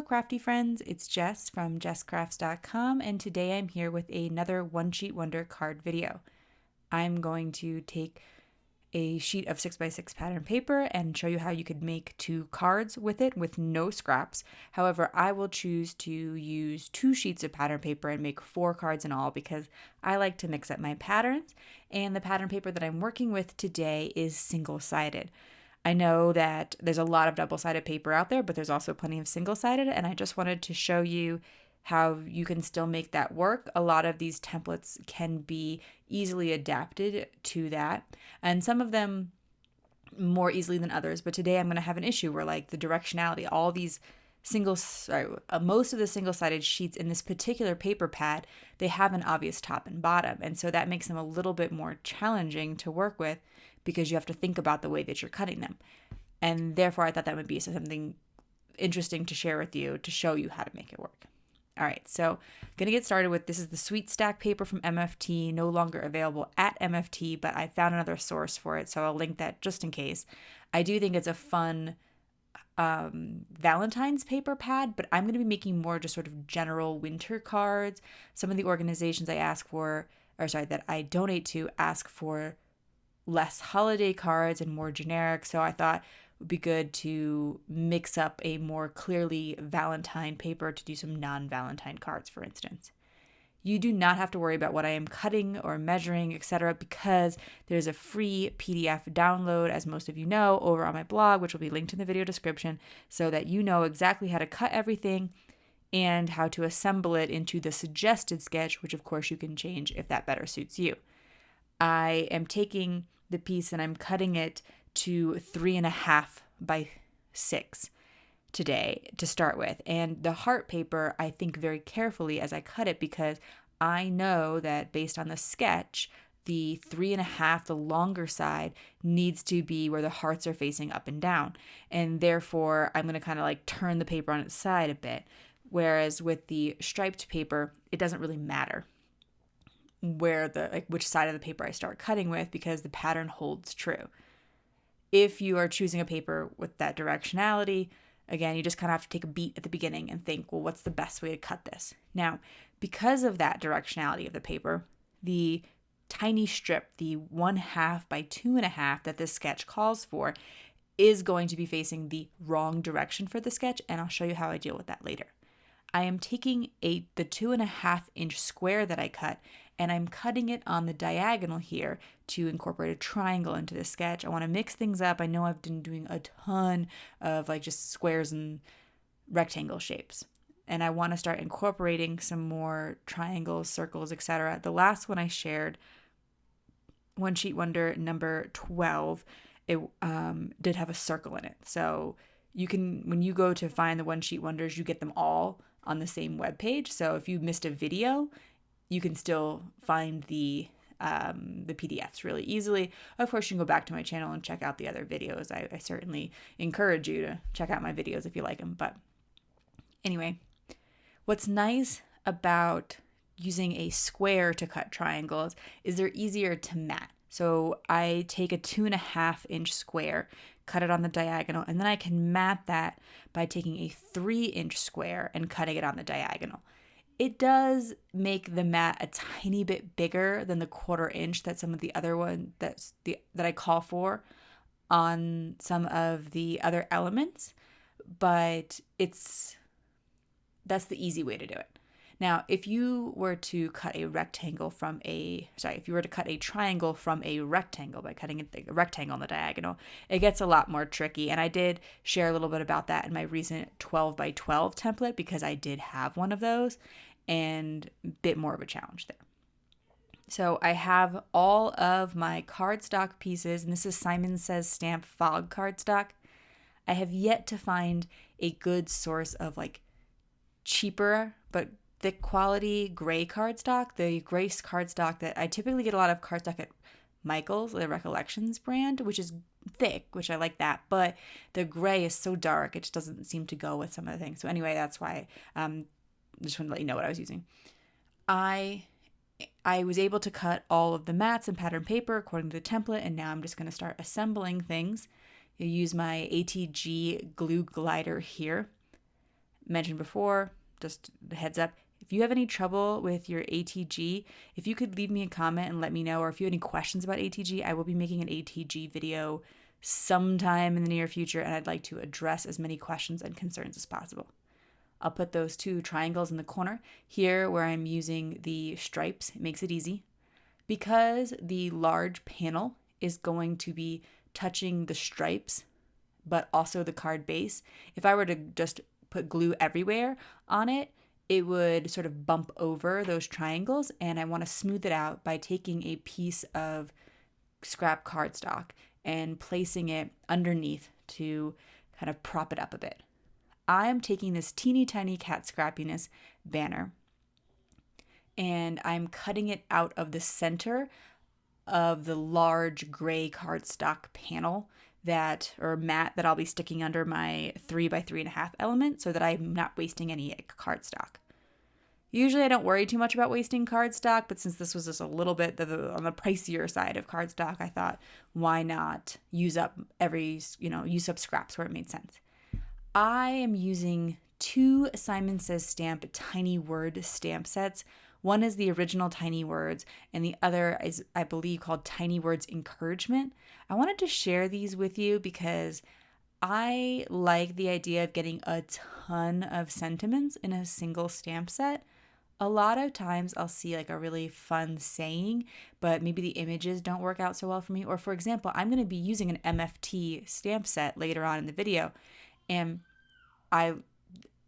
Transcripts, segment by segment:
crafty friends, it's Jess from jesscrafts.com, and today I'm here with another One Sheet Wonder card video. I'm going to take a sheet of 6x6 pattern paper and show you how you could make 2 cards with it with no scraps. However, I will choose to use 2 sheets of pattern paper and make 4 cards in all because I like to mix up my patterns, and the pattern paper that I'm working with today is single-sided. I know that there's a lot of double-sided paper out there, but there's also plenty of single-sided, and I just wanted to show you how you can still make that work. A lot of these templates can be easily adapted to that, and some of them more easily than others, but today I'm going to have an issue where like the directionality, all these most of the single-sided sheets in this particular paper pad, they have an obvious top and bottom, and so that makes them a little bit more challenging to work with because you have to think about the way that you're cutting them. And therefore, I thought that would be something interesting to share with you to show you how to make it work. All right, so I'm going to get started with, this is the Sweet Stack paper from MFT, no longer available at MFT, but I found another source for it, so I'll link that just in case. I do think it's a fun Valentine's paper pad, but I'm going to be making more just sort of general winter cards. Some of the organizations that I donate to ask for less holiday cards and more generic, so I thought it would be good to mix up a more clearly Valentine paper to do some non-Valentine cards, for instance. You do not have to worry about what I am cutting or measuring, etc., because there's a free PDF download, as most of you know, over on my blog, which will be linked in the video description, so that you know exactly how to cut everything and how to assemble it into the suggested sketch, which of course you can change if that better suits you. I am taking the piece and I'm cutting it to 3.5 by 6 today to start with. And the heart paper, I think very carefully as I cut it, because I know that based on the sketch, the 3.5, the longer side, needs to be where the hearts are facing up and down. And therefore, I'm going to kind of like turn the paper on its side a bit. Whereas with the striped paper, it doesn't really matter which side of the paper I start cutting with, because the pattern holds true. If you are choosing a paper with that directionality, again, you just kind of have to take a beat at the beginning and think, well, what's the best way to cut this? Now, because of that directionality of the paper, the tiny strip, the 1/2 by 2.5 that this sketch calls for, is going to be facing the wrong direction for the sketch, and I'll show you how I deal with that later. I am taking the 2.5-inch square that I cut, and I'm cutting it on the diagonal here to incorporate a triangle into the sketch. I want to mix things up. I know I've been doing a ton of like just squares and rectangle shapes, and I want to start incorporating some more triangles, circles, etc. The last one I shared, One Sheet Wonder number 12, it did have a circle in it. So you can, when you go to find the One Sheet Wonders, you get them all on the same webpage. So if you missed a video, you can still find the PDFs really easily. Of course, you can go back to my channel and check out the other videos. I certainly encourage you to check out my videos if you like them. But anyway, what's nice about using a square to cut triangles is they're easier to mat. So I take a 2.5-inch square, cut it on the diagonal, and then I can mat that by taking a 3-inch square and cutting it on the diagonal. It does make the mat a tiny bit bigger than the 1/4 inch that some of the other one that I call for on some of the other elements, but that's the easy way to do it. Now, if you were to cut a triangle from a rectangle by cutting a rectangle on the diagonal, it gets a lot more tricky. And I did share a little bit about that in my recent 12 by 12 template, because I did have one of those and a bit more of a challenge there. So I have all of my cardstock pieces, and this is Simon Says Stamp Fog cardstock. I have yet to find a good source of like cheaper but thick quality gray cardstock. The gray cardstock that I typically get a lot of cardstock at Michael's, the Recollections brand, which is thick, which I like that, but the gray is so dark, it just doesn't seem to go with some of the things. So anyway, that's why I just wanted to let you know what I was using. I was able to cut all of the mats and pattern paper according to the template, and now I'm just going to start assembling things. You use my ATG glue glider here. mentioned before, just a heads up, if you have any trouble with your ATG, if you could leave me a comment and let me know, or if you have any questions about ATG, I will be making an ATG video sometime in the near future, and I'd like to address as many questions and concerns as possible. I'll put those 2 triangles in the corner here where I'm using the stripes. It makes it easy. Because the large panel is going to be touching the stripes, but also the card base, if I were to just put glue everywhere on it, it would sort of bump over those triangles, and I want to smooth it out by taking a piece of scrap cardstock and placing it underneath to kind of prop it up a bit. I am taking this teeny tiny cat Scrappiness banner, and I'm cutting it out of the center of the large gray cardstock panel or mat that I'll be sticking under my 3 by 3.5 element, so that I'm not wasting any cardstock. Usually I don't worry too much about wasting cardstock, but since this was just a little bit on the pricier side of cardstock, I thought, why not use up scraps where it made sense. I am using 2 Simon Says Stamp tiny word stamp sets. One is the original Tiny Words, and the other is, I believe, called Tiny Words Encouragement. I wanted to share these with you because I like the idea of getting a ton of sentiments in a single stamp set. A lot of times I'll see like a really fun saying, but maybe the images don't work out so well for me. Or for example, I'm going to be using an MFT stamp set later on in the video, and I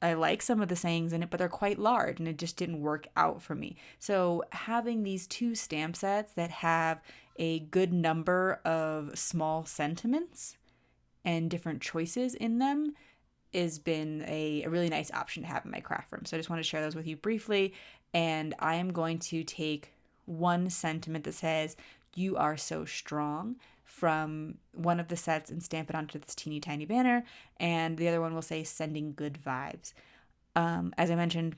like some of the sayings in it, but they're quite large and it just didn't work out for me. So having these 2 stamp sets that have a good number of small sentiments and different choices in them has been a really nice option to have in my craft room. So I just want to share those with you briefly. And I am going to take one sentiment that says, "You are so strong," from one of the sets and stamp it onto this teeny tiny banner, and the other one will say "sending good vibes." As I mentioned,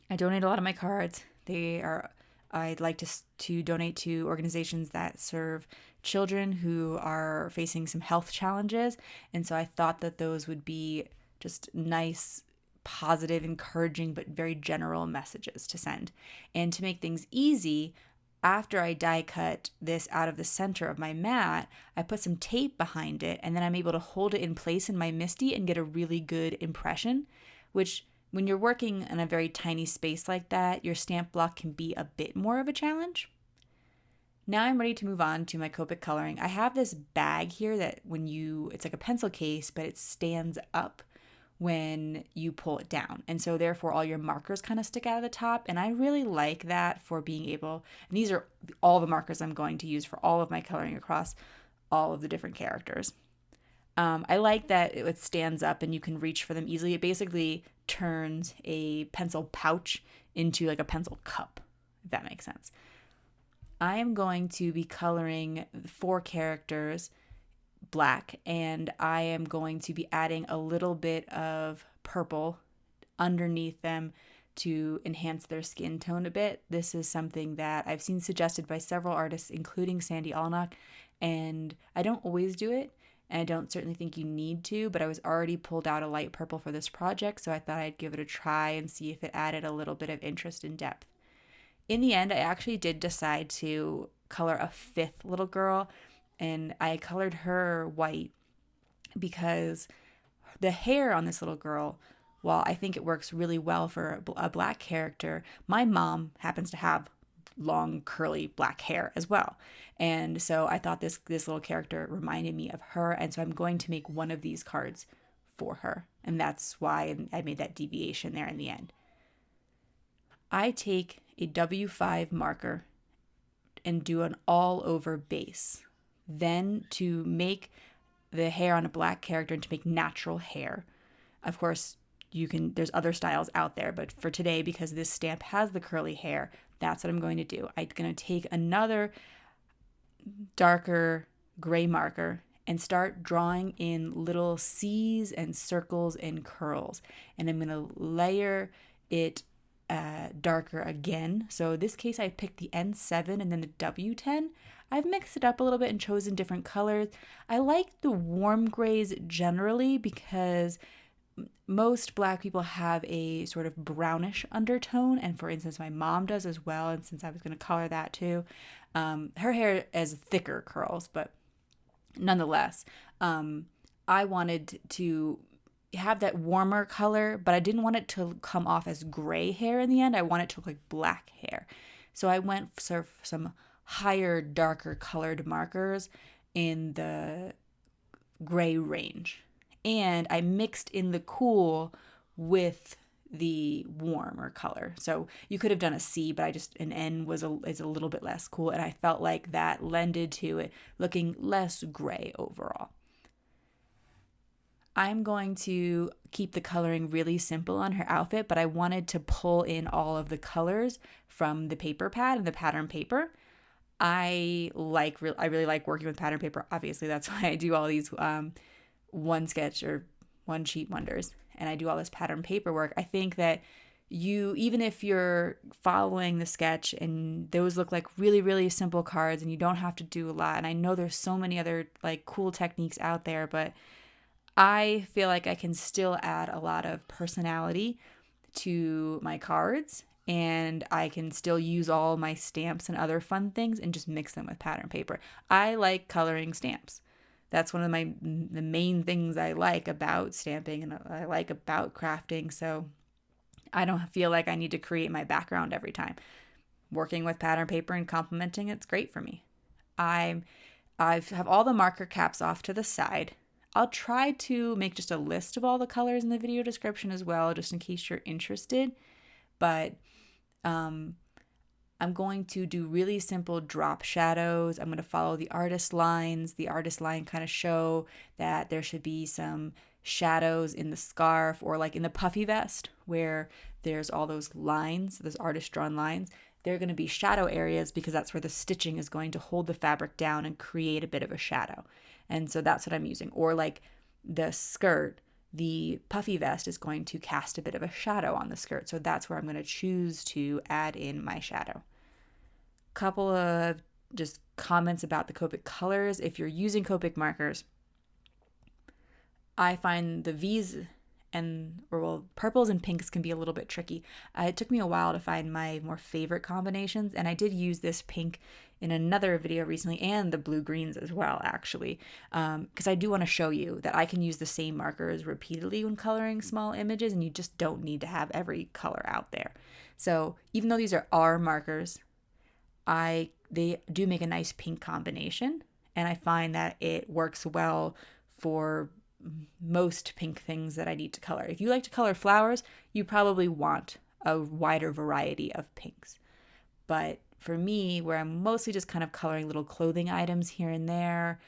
I donate a lot of my cards. I'd like to donate to organizations that serve children who are facing some health challenges, and so I thought that those would be just nice, positive, encouraging, but very general messages to send. And to make things easy, after I die cut this out of the center of my mat, I put some tape behind it, and then I'm able to hold it in place in my MISTI and get a really good impression, which when you're working in a very tiny space like that, your stamp block can be a bit more of a challenge. Now I'm ready to move on to my Copic Coloring. I have this bag here that it's like a pencil case, but it stands up when you pull it down. And so therefore all your markers kind of stick out of the top. And I really like that for being able, and these are all the markers I'm going to use for all of my coloring across all of the different characters. I like that it stands up and you can reach for them easily. It basically turns a pencil pouch into like a pencil cup, if that makes sense. I am going to be coloring 4 characters black, and I am going to be adding a little bit of purple underneath them to enhance their skin tone a bit. This is something that I've seen suggested by several artists, including Sandy Alnock, and I don't always do it, and I don't certainly think you need to, but I was already pulled out a light purple for this project, so I thought I'd give it a try and see if it added a little bit of interest and depth. In the end, I actually did decide to color a 5th little girl, and I colored her white because the hair on this little girl, while I think it works really well for a black character, my mom happens to have long curly black hair as well. And so I thought this little character reminded me of her, and so I'm going to make one of these cards for her. And that's why I made that deviation there in the end. I take a W5 marker and do an all over base. Then to make the hair on a black character and to make natural hair. Of course, there's other styles out there, but for today, because this stamp has the curly hair, that's what I'm going to do. I'm going to take another darker gray marker and start drawing in little C's and circles and curls. And I'm going to layer it darker again. So in this case, I picked the N7 and then the W10. I've mixed it up a little bit and chosen different colors. I like the warm grays generally because most Black people have a sort of brownish undertone, and for instance, my mom does as well. And since I was going to color that too, her hair has thicker curls, but nonetheless, I wanted to have that warmer color, but I didn't want it to come off as gray hair in the end. I want it to look like black hair. So I went for some higher, darker colored markers in the gray range. And I mixed in the cool with the warmer color. So you could have done a C, but an N is a little bit less cool. And I felt like that lended to it looking less gray overall. I'm going to keep the coloring really simple on her outfit, but I wanted to pull in all of the colors from the paper pad and the pattern paper. I really like working with pattern paper. Obviously, that's why I do all these one sketch or one sheet wonders, and I do all this pattern paperwork. I think that even if you're following the sketch and those look like really, really simple cards and you don't have to do a lot, and I know there's so many other like cool techniques out there, but I feel like I can still add a lot of personality to my cards, and I can still use all my stamps and other fun things and just mix them with pattern paper. I like coloring stamps. That's one of the main things I like about stamping and I like about crafting. So I don't feel like I need to create my background every time. Working with pattern paper and complementing it's great for me. I have all the marker caps off to the side. I'll try to make just a list of all the colors in the video description as well, just in case you're interested. But I'm going to do really simple drop shadows. I'm going to follow the artist lines. The artist line kind of show that there should be some shadows in the scarf or like in the puffy vest where there's all those lines, those artist drawn lines. They're going to be shadow areas because that's where the stitching is going to hold the fabric down and create a bit of a shadow. And so that's what I'm using. Or like the skirt, the puffy vest is going to cast a bit of a shadow on the skirt. So that's where I'm going to choose to add in my shadow. Couple of just comments about the Copic colors. If you're using Copic markers, I find the V's purples and pinks can be a little bit tricky. It took me a while to find my more favorite combinations, and I did use this pink in another video recently, and the blue greens as well, actually, because I do want to show you that I can use the same markers repeatedly when coloring small images, and you just don't need to have every color out there. So even though these are R markers, they do make a nice pink combination, and I find that it works well for most pink things that I need to color. If you like to color flowers, you probably want a wider variety of pinks. But for me, where I'm mostly just kind of coloring little clothing items here and there,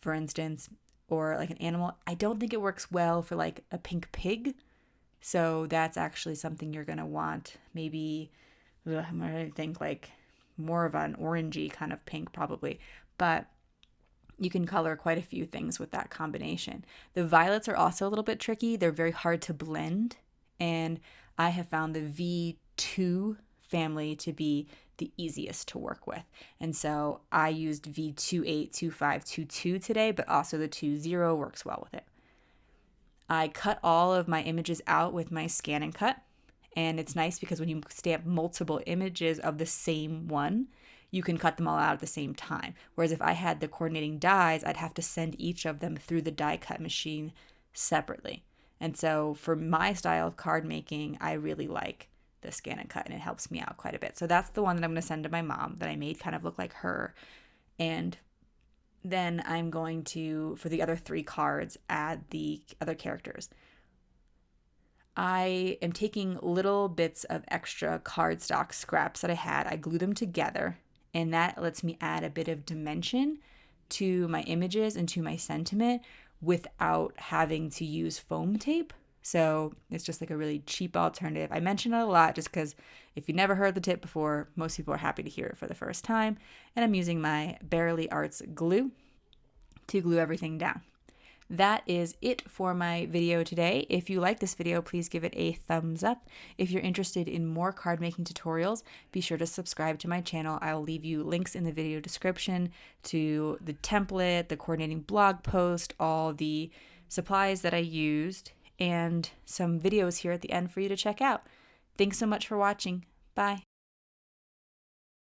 for instance, or like an animal, I don't think it works well for like a pink pig. So that's actually something you're going to want. Maybe, I'm going to think like more of an orangey kind of pink probably. But you can color quite a few things with that combination. The violets are also a little bit tricky. They're very hard to blend. And I have found the V2 family to be the easiest to work with. And so I used V28, 25, 22 today, but also the 20 works well with it. I cut all of my images out with my ScanNCut. And it's nice because when you stamp multiple images of the same one, you can cut them all out at the same time. Whereas if I had the coordinating dies, I'd have to send each of them through the die cut machine separately. And so for my style of card making, I really like the ScanNCut, and it helps me out quite a bit. So that's the one that I'm going to send to my mom that I made kind of look like her. And then I'm going to, for the other 3 cards, add the other characters. I am taking little bits of extra cardstock scraps that I had. I glue them together, and that lets me add a bit of dimension to my images and to my sentiment without having to use foam tape. So it's just like a really cheap alternative. I mention it a lot just because if you never heard the tip before, most people are happy to hear it for the first time. And I'm using my Barely Arts glue to glue everything down. That is it for my video today. If you like this video, please give it a thumbs up. If you're interested in more card making tutorials, be sure to subscribe to my channel. I'll leave you links in the video description to the template, the coordinating blog post, all the supplies that I used, and some videos here at the end for you to check out. Thanks so much for watching. Bye.